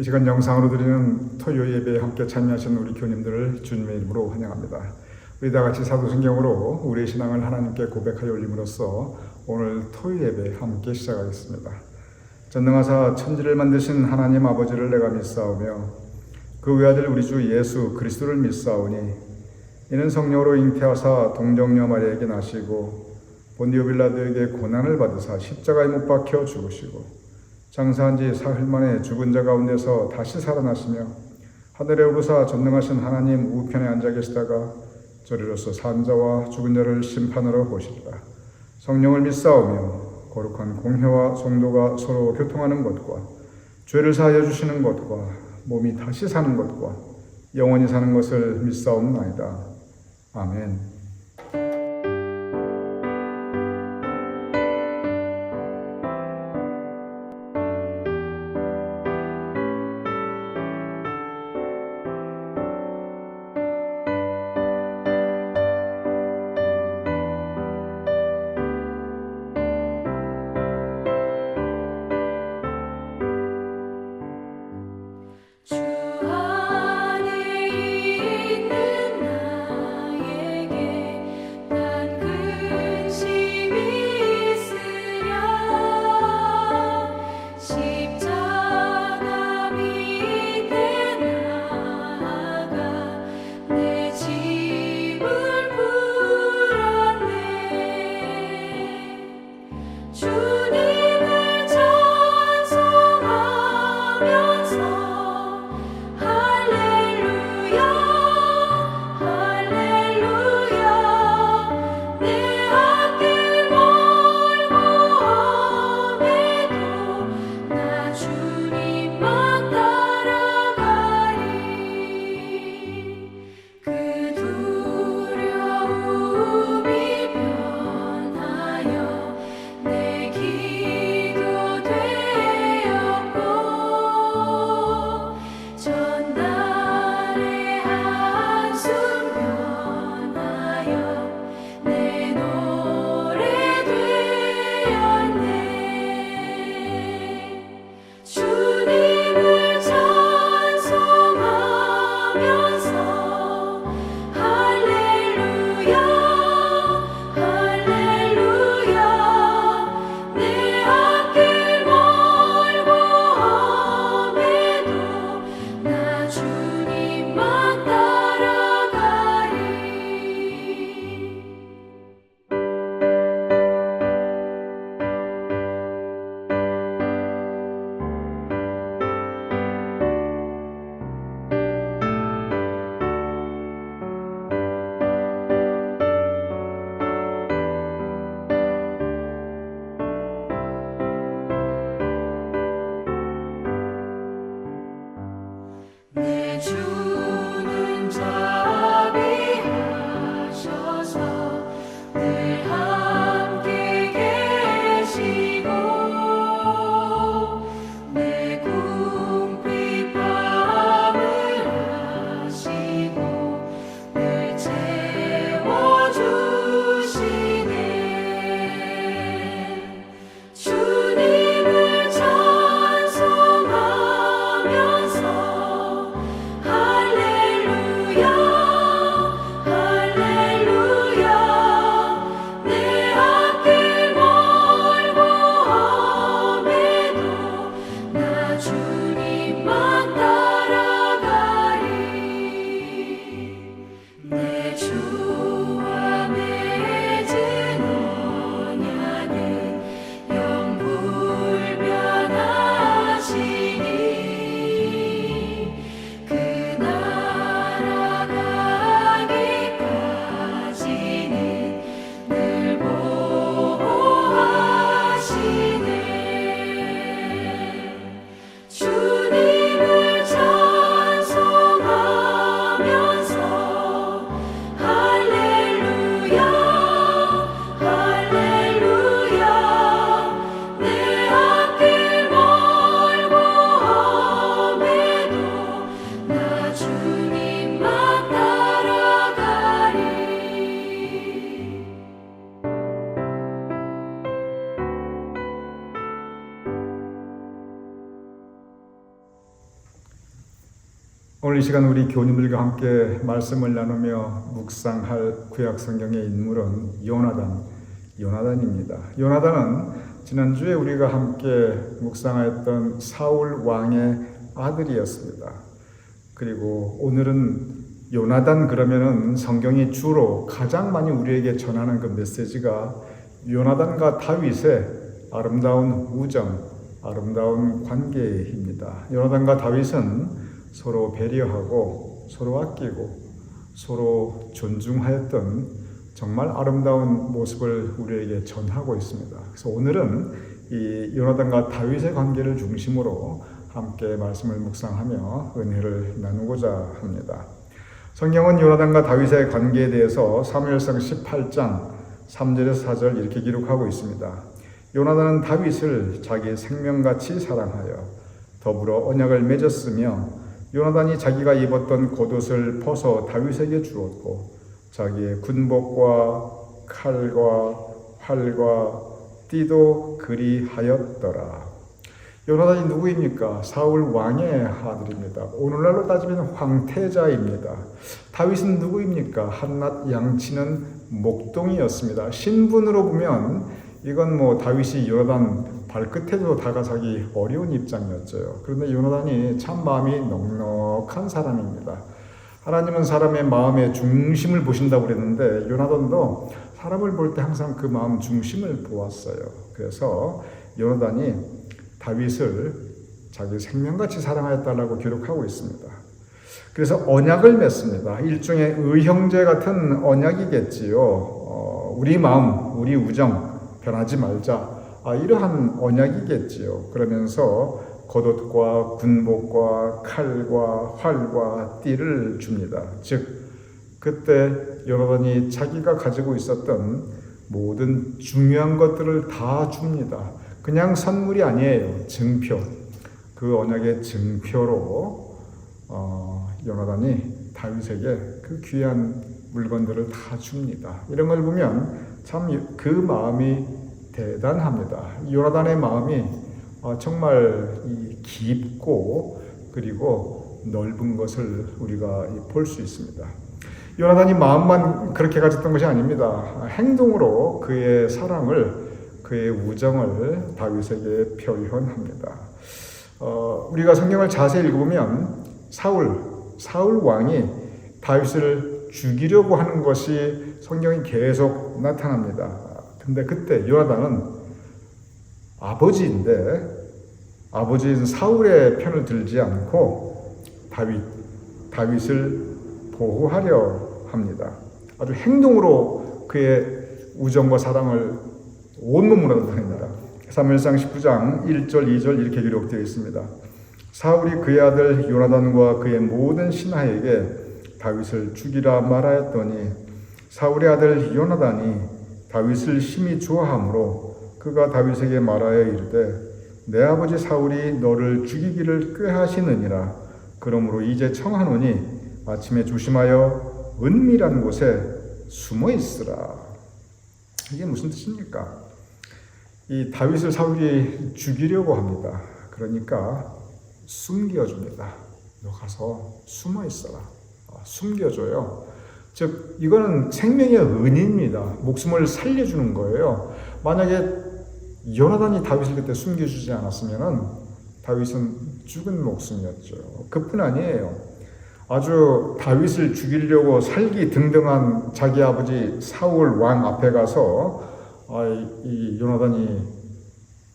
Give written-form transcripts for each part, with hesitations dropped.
이 시간 영상으로 드리는 토요 예배에 함께 참여하신 우리 교님들을 주님의 이름으로 환영합니다. 우리 다 같이 사도성경으로 우리의 신앙을 하나님께 고백하여 올림으로써 오늘 토요 예배 함께 시작하겠습니다. 전능하사 천지를 만드신 하나님 아버지를 내가 믿사오며 그 외아들 우리 주 예수 그리스도를 믿사오니 이는 성령으로 잉태하사 동정녀 마리아에게 나시고 본디오 빌라도에게 고난을 받으사 십자가에 못 박혀 죽으시고 장사한 지 사흘 만에 죽은 자 가운데서 다시 살아나시며 하늘에 오르사 전능하신 하나님 우편에 앉아 계시다가 저리로서 산 자와 죽은 자를 심판하러 오시리라. 성령을 믿사오며 거룩한 공회와 성도가 서로 교통하는 것과 죄를 사하여 주시는 것과 몸이 다시 사는 것과 영원히 사는 것을 믿사옵나이다. 아멘. 주 안에 있는 나에게 오늘 이 시간 우리 교우님들과 함께 말씀을 나누며 묵상할 구약 성경의 인물은 요나단입니다. 요나단은 지난주에 우리가 함께 묵상하였던 사울 왕의 아들이었습니다. 그리고 오늘은 요나단 그러면은 성경이 주로 가장 많이 우리에게 전하는 그 메시지가 요나단과 다윗의 아름다운 우정, 아름다운 관계입니다. 요나단과 다윗은 서로 배려하고 서로 아끼고 서로 존중하였던 정말 아름다운 모습을 우리에게 전하고 있습니다. 그래서 오늘은 이 요나단과 다윗의 관계를 중심으로 함께 말씀을 묵상하며 은혜를 나누고자 합니다. 성경은 요나단과 다윗의 관계에 대해서 사무엘상 18장 3절에서 4절 이렇게 기록하고 있습니다. 요나단은 다윗을 자기 생명같이 사랑하여 더불어 언약을 맺었으며 요나단이 자기가 입었던 겉옷을 벗어 다윗에게 주었고 자기의 군복과 칼과 활과 띠도 그리하였더라. 요나단이 누구입니까? 사울 왕의 아들입니다. 오늘날로 따지면 황태자입니다. 다윗은 누구입니까? 한낱 양치는 목동이었습니다. 신분으로 보면 이건 다윗이 요나단 발끝에도 다가서기 어려운 입장이었죠. 그런데 요나단이 참 마음이 넉넉한 사람입니다. 하나님은 사람의 마음의 중심을 보신다고 그랬는데 요나단도 사람을 볼 때 항상 그 마음 중심을 보았어요. 그래서 요나단이 다윗을 자기 생명같이 사랑하였다라고 기록하고 있습니다. 그래서 언약을 맺습니다. 일종의 의형제 같은 언약이겠지요. 우리 마음, 우리 우정 변하지 말자. 이러한 언약이겠지요. 그러면서 겉옷과 군복과 칼과 활과 띠를 줍니다. 즉 그때 요나단이 자기가 가지고 있었던 모든 중요한 것들을 다 줍니다. 그냥 선물이 아니에요. 증표. 그 언약의 증표로 요나단이 다윗에게 그 귀한 물건들을 다 줍니다. 이런 걸 보면 참 그 마음이 대단합니다. 요나단의 마음이 정말 깊고 그리고 넓은 것을 우리가 볼 수 있습니다. 요나단이 마음만 그렇게 가졌던 것이 아닙니다. 행동으로 그의 사랑을, 그의 우정을 다윗에게 표현합니다. 우리가 성경을 자세히 읽어보면 사울 왕이 다윗을 죽이려고 하는 것이 성경에 계속 나타납니다. 근데 그때 요나단은 아버지인 사울의 편을 들지 않고 다윗을 보호하려 합니다. 아주 행동으로 그의 우정과 사랑을 온몸으로 나타냅니다. 사무엘상 19장 1절 2절 이렇게 기록되어 있습니다. 사울이 그의 아들 요나단과 그의 모든 신하에게 다윗을 죽이라 말하였더니 사울의 아들 요나단이 다윗을 심히 좋아하므로 그가 다윗에게 말하여 이르되 내 아버지 사울이 너를 죽이기를 꾀하시느니라. 그러므로 이제 청하노니 아침에 조심하여 은밀한 곳에 숨어 있으라. 이게 무슨 뜻입니까? 이 다윗을 사울이 죽이려고 합니다. 그러니까 숨겨줍니다. 너 가서 숨어 있어라. 숨겨줘요. 즉 이거는 생명의 은입니다. 목숨을 살려주는 거예요. 만약에 요나단이 다윗을 그때 숨겨주지 않았으면 다윗은 죽은 목숨이었죠. 그뿐 아니에요. 아주 다윗을 죽이려고 살기 등등한 자기 아버지 사울 왕 앞에 가서 이 요나단이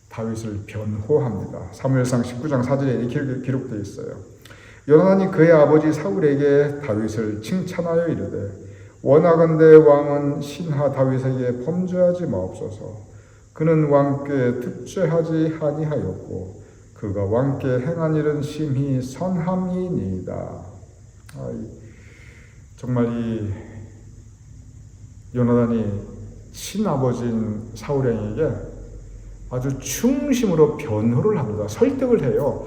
다윗을 변호합니다. 사무엘상 19장 4절에 이렇게 기록되어 있어요. 요나단이 그의 아버지 사울에게 다윗을 칭찬하여 이르되 원하건대 왕은 신하 다윗에게 범죄하지 마옵소서. 그는 왕께 특죄하지 아니하였고 그가 왕께 행한 일은 심히 선함이니이다. 정말 이 요나단이 친아버지인 사울왕에게 아주 충심으로 변호를 합니다. 설득을 해요.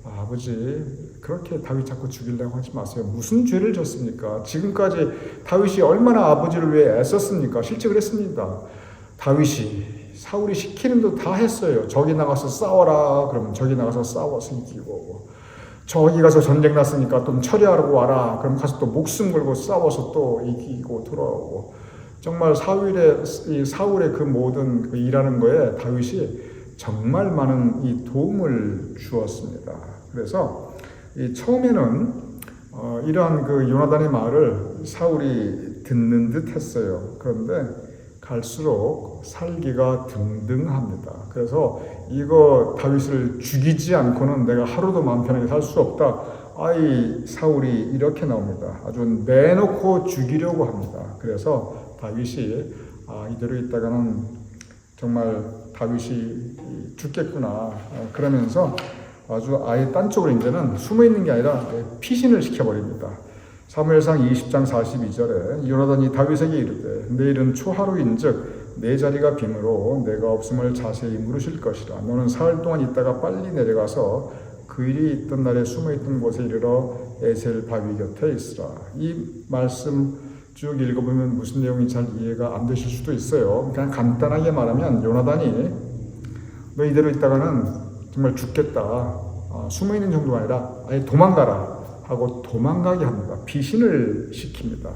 아버지 그렇게 다윗 자꾸 죽이려고 하지 마세요. 무슨 죄를 졌습니까? 지금까지 다윗이 얼마나 아버지를 위해 애썼습니까? 실제 그랬습니다. 다윗이 사울이 시키는 대로 다 했어요. 저기 나가서 싸워라 그러면 저기 나가서 싸워서 이기고 저기 가서 전쟁 났으니까 좀 처리하러 와라. 그럼 가서 또 목숨 걸고 싸워서 또 이기고 돌아오고. 정말 사울의 그 모든 그 일하는 거에 다윗이 정말 많은 이 도움을 주었습니다. 그래서 처음에는 이러한 그 요나단의 말을 사울이 듣는 듯 했어요. 그런데 갈수록 살기가 등등합니다. 그래서 이거 다윗을 죽이지 않고는 내가 하루도 마음 편하게 살 수 없다. 사울이 이렇게 나옵니다. 아주 내놓고 죽이려고 합니다. 그래서 다윗이 이대로 있다가는 정말 다윗이 죽겠구나. 그러면서 아주 아예 딴 쪽으로 이제는 숨어 있는 게 아니라 피신을 시켜버립니다. 사무엘상 20장 42절에 요나단이 다윗에게 이르되 내일은 초하루인즉 내 자리가 빈으로 내가 없음을 자세히 물으실 것이라. 너는 사흘 동안 있다가 빨리 내려가서 그 일이 있던 날에 숨어있던 곳에 이르러 에셀 바위 곁에 있으라. 이 말씀 쭉 읽어보면 무슨 내용이 잘 이해가 안 되실 수도 있어요. 그냥 간단하게 말하면 요나단이 너 이대로 있다가는 정말 죽겠다. 숨어있는 정도가 아니라 아예 도망가라 하고 도망가게 합니다. 피신을 시킵니다.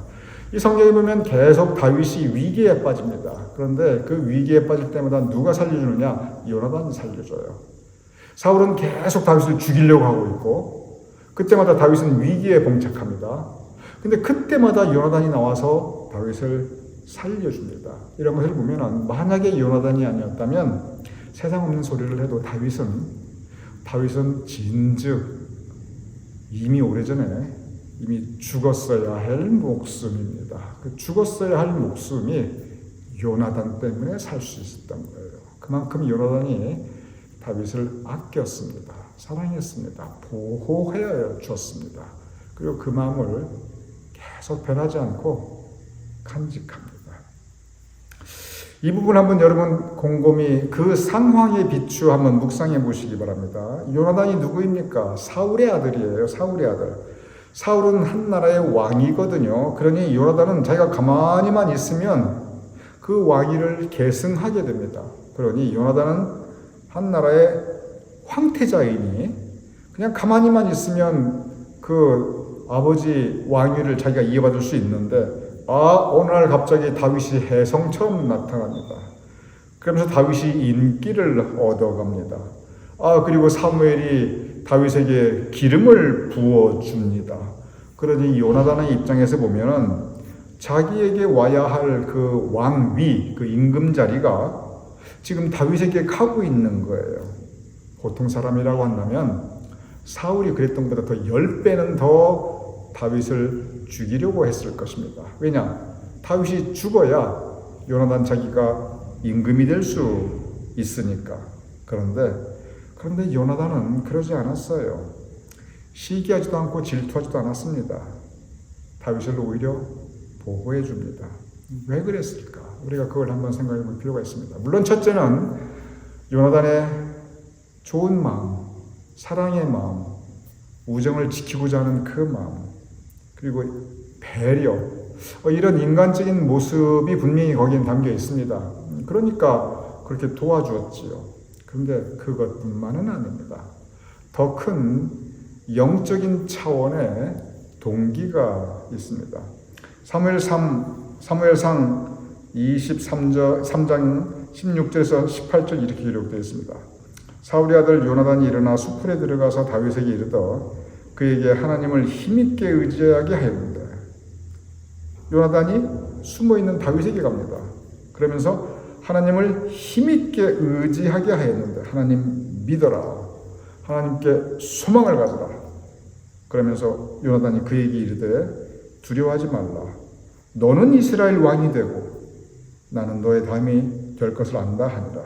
이 성경에 보면 계속 다윗이 위기에 빠집니다. 그런데 그 위기에 빠질 때마다 누가 살려주느냐? 요나단이 살려줘요. 사울은 계속 다윗을 죽이려고 하고 있고 그때마다 다윗은 위기에 봉착합니다. 근데 그때마다 요나단이 나와서 다윗을 살려줍니다. 이런 것을 보면 만약에 요나단이 아니었다면 세상 없는 소리를 해도 다윗은 진즉 이미 오래전에 이미 죽었어야 할 목숨입니다. 그 죽었어야 할 목숨이 요나단 때문에 살 수 있었던 거예요. 그만큼 요나단이 다윗을 아꼈습니다. 사랑했습니다. 보호해 줬습니다. 그리고 그 마음을 계속 변하지 않고 간직합니다. 이 부분 한번 여러분 곰곰이 그 상황에 비추어 한번 묵상해 보시기 바랍니다. 요나단이 누구입니까? 사울의 아들이에요. 사울의 아들. 사울은 한 나라의 왕이거든요. 그러니 요나단은 자기가 가만히만 있으면 그 왕위를 계승하게 됩니다. 그러니 요나단은 한 나라의 황태자이니 그냥 가만히만 있으면 그 아버지 왕위를 자기가 이어받을 수 있는데 어느 날 갑자기 다윗이 혜성처럼 나타납니다. 그러면서 다윗이 인기를 얻어갑니다. 그리고 사무엘이 다윗에게 기름을 부어줍니다. 그러니 요나단의 입장에서 보면은 자기에게 와야 할 그 왕위, 그 임금 자리가 지금 다윗에게 가고 있는 거예요. 보통 사람이라고 한다면 사울이 그랬던 것보다 더 10배는 더 다윗을 죽이려고 했을 것입니다. 왜냐? 다윗이 죽어야 요나단 자기가 임금이 될 수 있으니까. 그런데 요나단은 그러지 않았어요. 시기하지도 않고 질투하지도 않았습니다. 다윗을 오히려 보호해 줍니다. 왜 그랬을까? 우리가 그걸 한번 생각해 볼 필요가 있습니다. 물론 첫째는 요나단의 좋은 마음, 사랑의 마음, 우정을 지키고자 하는 그 마음, 그리고 배려, 이런 인간적인 모습이 분명히 거기에 담겨 있습니다. 그러니까 그렇게 도와주었지요. 그런데 그것뿐만은 아닙니다. 더 큰 영적인 차원의 동기가 있습니다. 사무엘상 3장 16절에서 18절 이렇게 기록되어 있습니다. 사울의 아들 요나단이 일어나 수풀에 들어가서 다윗에게 이르더 그에게 하나님을 힘있게 의지하게 하였는데 요나단이 숨어있는 다윗에게 갑니다. 그러면서 하나님을 힘있게 의지하게 하였는데 하나님 믿어라. 하나님께 소망을 가져라. 그러면서 요나단이 그에게 이르되 두려워하지 말라. 너는 이스라엘 왕이 되고 나는 너의 다음이 될 것을 안다 하니라.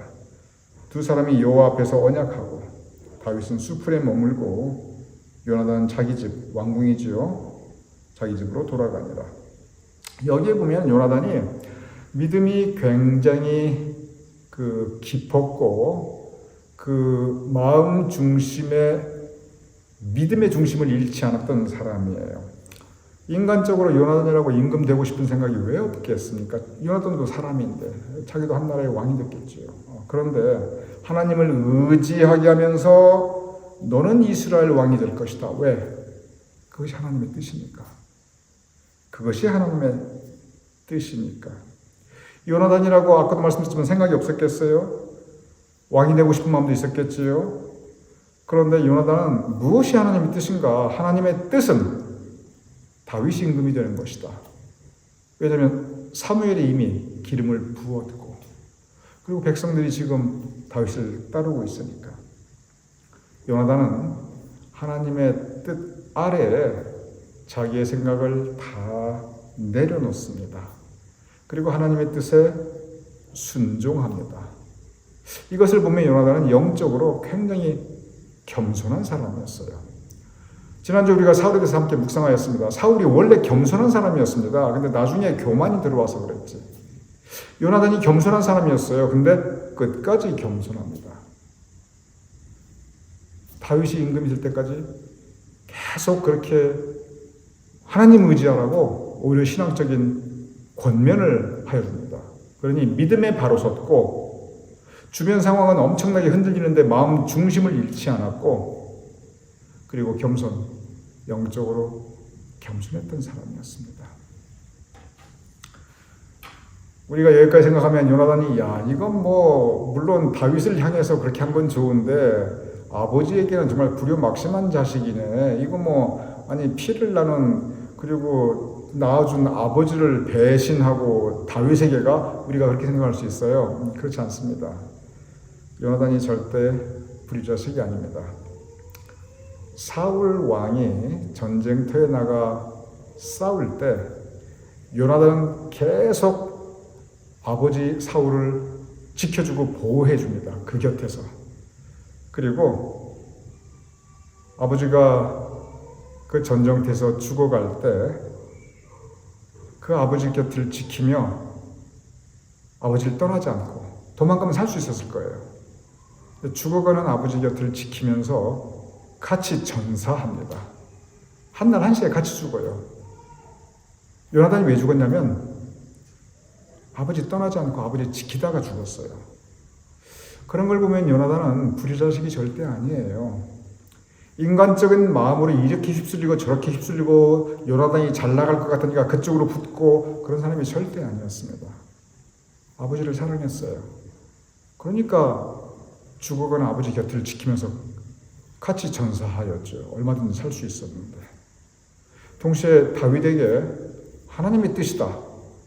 두 사람이 여호와 앞에서 언약하고 다윗은 수풀에 머물고 요나단은 자기 집 왕궁이지요. 자기 집으로 돌아가니라. 여기에 보면 요나단이 믿음이 굉장히 깊었고 그 마음 중심에 믿음의 중심을 잃지 않았던 사람이에요. 인간적으로 요나단이라고 임금 되고 싶은 생각이 왜 없겠습니까? 요나단도 사람인데 자기도 한 나라의 왕이 됐겠지요. 그런데 하나님을 의지하게 하면서 너는 이스라엘 왕이 될 것이다. 왜? 그것이 하나님의 뜻이니까. 그것이 하나님의 뜻이니까. 요나단이라고 아까도 말씀드렸지만 생각이 없었겠어요? 왕이 되고 싶은 마음도 있었겠지요? 그런데 요나단은 무엇이 하나님의 뜻인가? 하나님의 뜻은 다윗이 임금이 되는 것이다. 왜냐하면 사무엘이 이미 기름을 부었고, 그리고 백성들이 지금 다윗을 따르고 있으니까. 요나단은 하나님의 뜻 아래에 자기의 생각을 다 내려놓습니다. 그리고 하나님의 뜻에 순종합니다. 이것을 보면 요나단은 영적으로 굉장히 겸손한 사람이었어요. 지난주 우리가 사울에 대해서 함께 묵상하였습니다. 사울이 원래 겸손한 사람이었습니다. 근데 나중에 교만이 들어와서 그랬지. 요나단이 겸손한 사람이었어요. 근데 끝까지 겸손합니다. 다윗이 임금이 될 때까지 계속 그렇게 하나님 의지하라고 오히려 신앙적인 권면을 하여줍니다. 그러니 믿음에 바로 섰고, 주변 상황은 엄청나게 흔들리는데 마음 중심을 잃지 않았고, 그리고 영적으로 겸손했던 사람이었습니다. 우리가 여기까지 생각하면 요나단이 이건 물론 다윗을 향해서 그렇게 한 건 좋은데 아버지에게는 정말 불효막심한 자식이네. 이거 아니 피를 나눈, 그리고 낳아준 아버지를 배신하고 다윗에게가, 우리가 그렇게 생각할 수 있어요. 그렇지 않습니다. 요나단이 절대 불효자식이 아닙니다. 사울 왕이 전쟁터에 나가 싸울 때 요나단은 계속 아버지 사울을 지켜주고 보호해줍니다. 그 곁에서. 그리고 아버지가 그 전쟁터에서 죽어갈 때 그 아버지 곁을 지키며 아버지를 떠나지 않고, 도망가면 살 수 있었을 거예요. 죽어가는 아버지 곁을 지키면서 같이 전사합니다. 한날 한시에 같이 죽어요. 요나단이 왜 죽었냐면 아버지 떠나지 않고 아버지 지키다가 죽었어요. 그런 걸 보면 요나단은 불효자식이 절대 아니에요. 인간적인 마음으로 이렇게 휩쓸리고 저렇게 휩쓸리고 요나단이 잘 나갈 것 같으니까 그쪽으로 붙고 그런 사람이 절대 아니었습니다. 아버지를 사랑했어요. 그러니까 죽어가는 아버지 곁을 지키면서 같이 전사하였죠. 얼마든지 살 수 있었는데. 동시에 다윗에게 하나님의 뜻이다,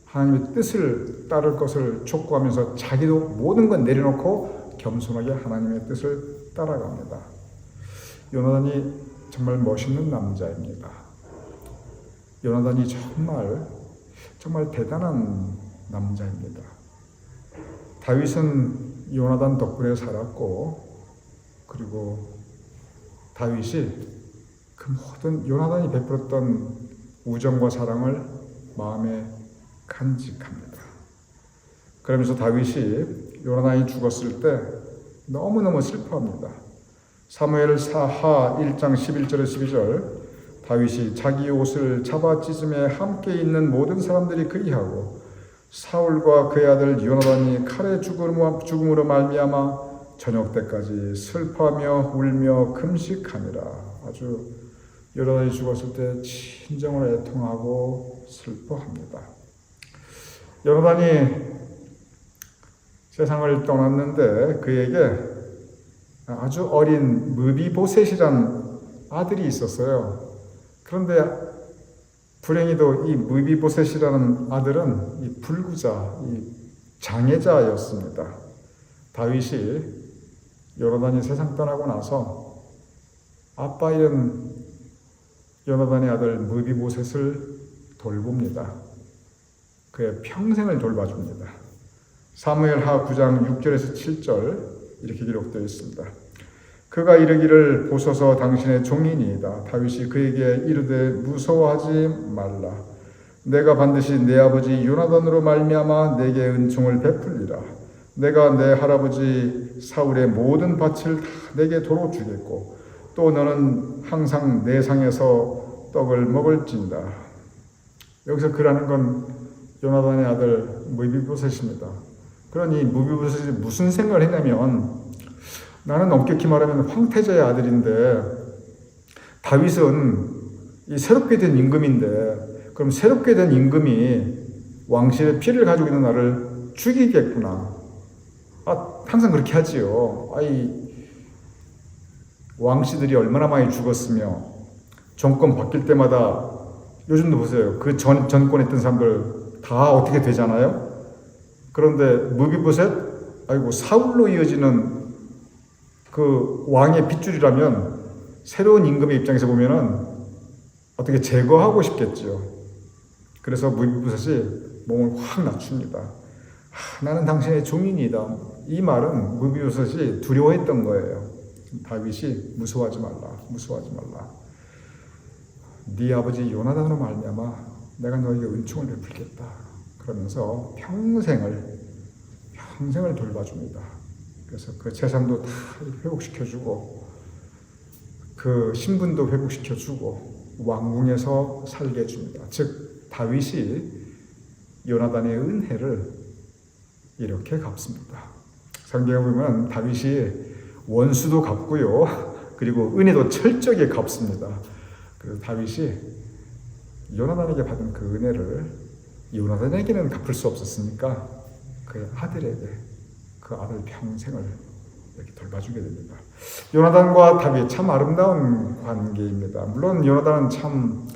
하나님의 뜻을 따를 것을 촉구하면서 자기도 모든 건 내려놓고 겸손하게 하나님의 뜻을 따라갑니다. 요나단이 정말 멋있는 남자입니다. 요나단이 정말 대단한 남자입니다. 다윗은 요나단 덕분에 살았고, 그리고 다윗이 그 모든 요나단이 베풀었던 우정과 사랑을 마음에 간직합니다. 그러면서 다윗이 요나단이 죽었을 때 너무너무 슬퍼합니다. 사무엘하 1장 11절에 12절, 다윗이 자기 옷을 잡아 찢음에 함께 있는 모든 사람들이 그리하고 사울과 그의 아들 요나단이 칼에 죽음으로 말미암아 저녁 때까지 슬퍼하며 울며 금식하니라. 아주 요나단이 죽었을 때 진정으로 애통하고 슬퍼합니다. 요나단이 세상을 떠났는데 그에게 아주 어린 무비보셋이란 아들이 있었어요. 그런데 불행히도 이 무비보셋이라는 아들은 이 불구자, 이 장애자였습니다. 다윗이 요나단이 세상 떠나고 나서 아빠인 요나단의 아들 무비보셋을 돌봅니다. 그의 평생을 돌봐줍니다. 사무엘하 9장 6절에서 7절 이렇게 기록되어 있습니다. 그가 이르기를 보소서 당신의 종이니이다. 다윗이 그에게 이르되 무서워하지 말라. 내가 반드시 내 아버지 요나단으로 말미암아 내게 은총을 베풀리라. 내가 내 할아버지 사울의 모든 밭을 다 내게 도로 주겠고 또 너는 항상 내 상에서 떡을 먹을진다. 여기서 그라는 건 요나단의 아들 무비보셋입니다. 그러니 무비보셋이 무슨 생각을 했냐면, 나는 엄격히 말하면 황태자의 아들인데 다윗은 이 새롭게 된 임금인데 그럼 새롭게 된 임금이 왕실의 피를 가지고 있는 나를 죽이겠구나. 항상 그렇게 하지요. 왕씨들이 얼마나 많이 죽었으며 정권 바뀔 때마다 요즘도 보세요. 그 전권에 있던 사람들 다 어떻게 되잖아요. 그런데 무비보셋 사울로 이어지는 그 왕의 핏줄이라면 새로운 임금의 입장에서 보면은 어떻게 제거하고 싶겠죠. 그래서 무비보셋이 몸을 확 낮춥니다. 나는 당신의 종인이다. 이 말은 무비보셋이 두려워했던 거예요. 다윗이 무서워하지 말라. 네 아버지 요나단으로 말미암아 내가 너에게 은총을 베풀겠다. 그러면서 평생을 돌봐줍니다. 그래서 그 재산도 다 회복시켜주고 그 신분도 회복시켜주고 왕궁에서 살게 해줍니다. 즉 다윗이 요나단의 은혜를 이렇게 갚습니다. 성경에 보면 다윗이 원수도 갚고요. 그리고 은혜도 철저하게 갚습니다. 그래서 다윗이 요나단에게 받은 그 은혜를 요나단에게는 갚을 수 없었으니까 그 아들에게 그 아들 평생을 이렇게 돌봐주게 됩니다. 요나단과 다윗 참 아름다운 관계입니다. 물론 요나단은 참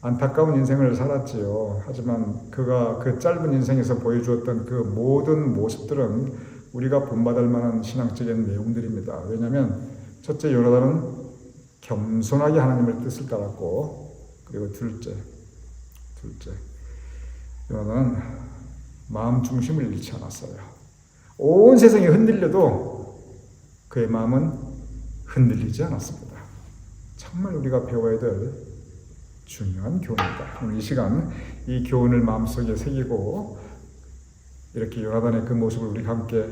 안타까운 인생을 살았지요. 하지만 그가 그 짧은 인생에서 보여주었던 그 모든 모습들은 우리가 본받을 만한 신앙적인 내용들입니다. 왜냐하면 첫째, 요나단은 겸손하게 하나님의 뜻을 따랐고, 그리고 둘째, 요나단은 마음 중심을 잃지 않았어요. 온 세상이 흔들려도 그의 마음은 흔들리지 않았습니다. 정말 우리가 배워야 될 중요한 교훈입니다. 오늘 이 시간 이 교훈을 마음속에 새기고 이렇게 요나단의 그 모습을 우리가 함께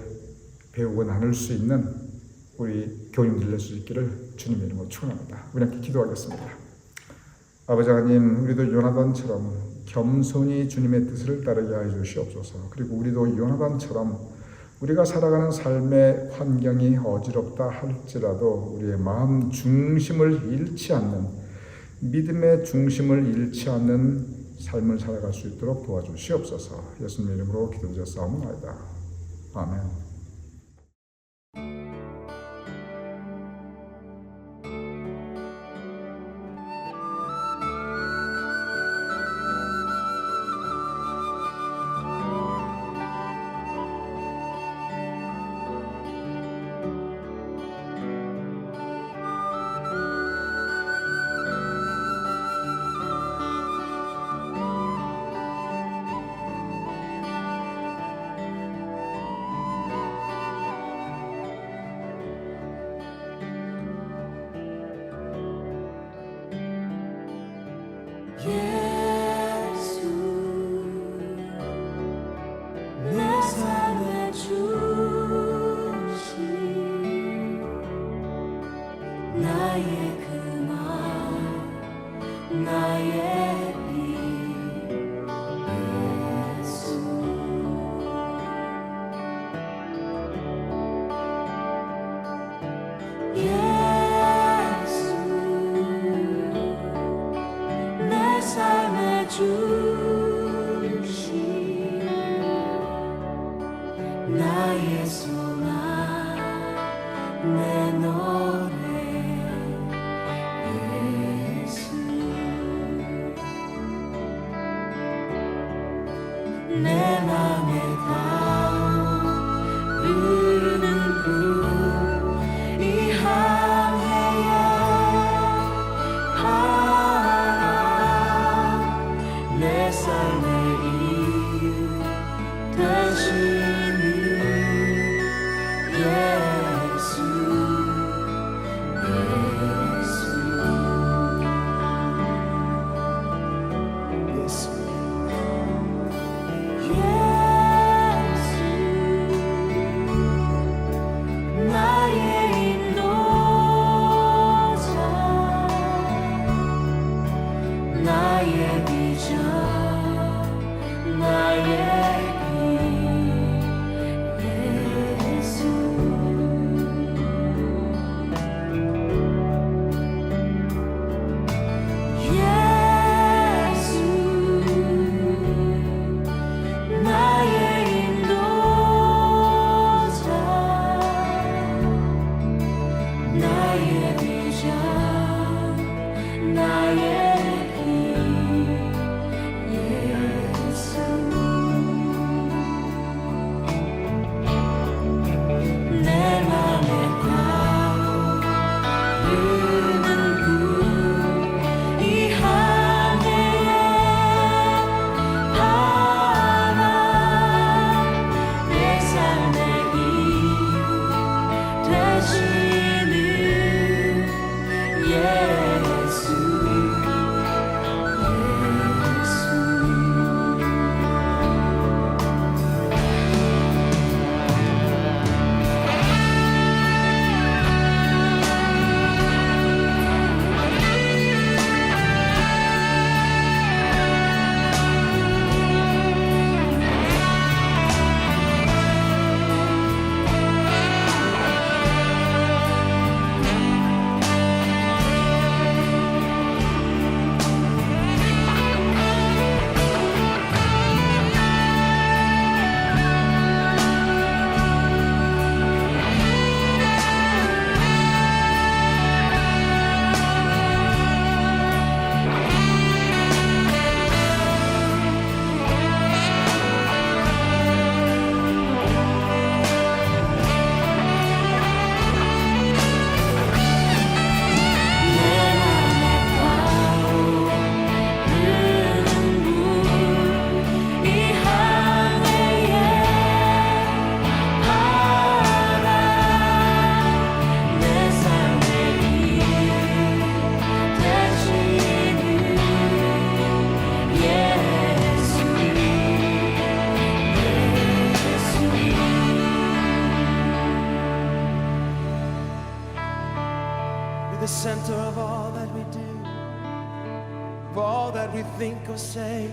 배우고 나눌 수 있는 우리 교우님들 될 수 있기를 주님의 이름으로 축원합니다. 우리 함께 기도하겠습니다. 아버지 하나님, 우리도 요나단처럼 겸손히 주님의 뜻을 따르게 하여 주시옵소서. 그리고 우리도 요나단처럼 우리가 살아가는 삶의 환경이 어지럽다 할지라도 우리의 마음 중심을 잃지 않는, 믿음의 중심을 잃지 않는 삶을 살아갈 수 있도록 도와주시옵소서. 예수님의 이름으로 기도드렸사옵나이다. 아멘. 나의 소망 내 노래 예수 비전 나의 힘 예수 내 맘에 타오르는 이 항해의 바람 내 삶의 이유 되시는 예수 the center of all that we do, of all that we think or say.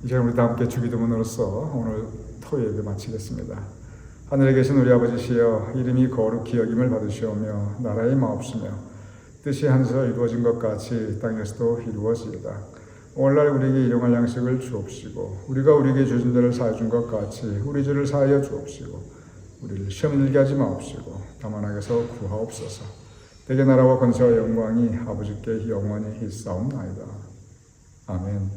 이제 우리 다 함께 주기도문으로써 오늘 토요 예배 마치겠습니다. 하늘에 계신 우리 아버지시여, 이름이 거룩히 여김을 받으시오며 나라의 마옵시며 뜻이 하늘에서 이루어진 것 같이 땅에서도 이루어지이다. 오늘날 우리에게 일용할 양식을 주옵시고 우리가 우리에게 죄진 죄를 사해 준 것 같이 우리 죄를 사하여 주옵시고 우리를 시험 들게 하지 마옵시고 다만 악에서 구하옵소서. 대개 나라와 권세와 영광이 아버지께 영원히 있사옵나이다. 아멘.